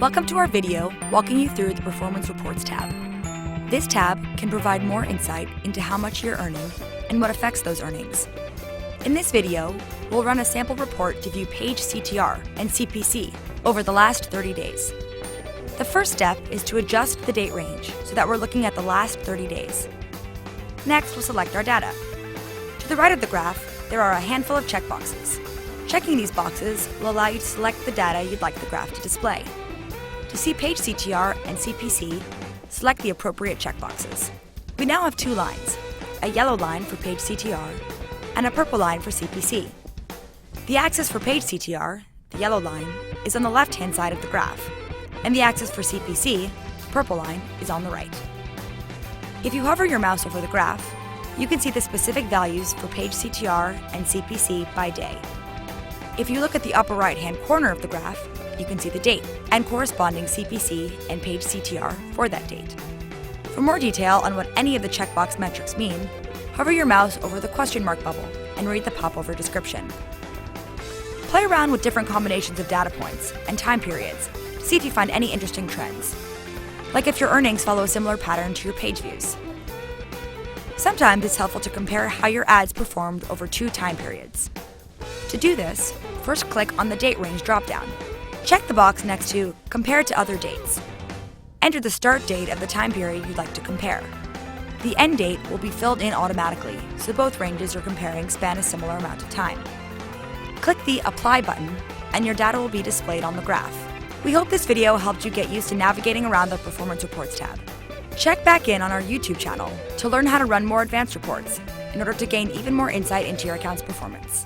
Welcome to our video walking you through the Performance Reports tab. This tab can provide more insight into how much you're earning and what affects those earnings. In this video, we'll run a sample report to view page CTR and CPC over the last 30 days. The first step is to adjust the date range so that we're looking at the last 30 days. Next, we'll select our data. To the right of the graph, there are a handful of checkboxes. Checking these boxes will allow you to select the data you'd like the graph to display. To see page CTR and CPC, select the appropriate checkboxes. We now have two lines, a yellow line for page CTR and a purple line for CPC. The axis for page CTR, the yellow line, is on the left-hand side of the graph, and the axis for CPC, the purple line, is on the right. If you hover your mouse over the graph, you can see the specific values for page CTR and CPC by day. If you look at the upper right-hand corner of the graph, you can see the date and corresponding CPC and page CTR for that date. For more detail on what any of the checkbox metrics mean, hover your mouse over the question mark bubble and read the popover description. Play around with different combinations of data points and time periods to see if you find any interesting trends, like if your earnings follow a similar pattern to your page views. Sometimes it's helpful to compare how your ads performed over two time periods. To do this, first click on the date range dropdown. Check the box next to Compare to Other Dates. Enter the start date of the time period you'd like to compare. The end date will be filled in automatically, so both ranges you're comparing span a similar amount of time. Click the Apply button, and your data will be displayed on the graph. We hope this video helped you get used to navigating around the Performance Reports tab. Check back in on our YouTube channel to learn how to run more advanced reports in order to gain even more insight into your account's performance.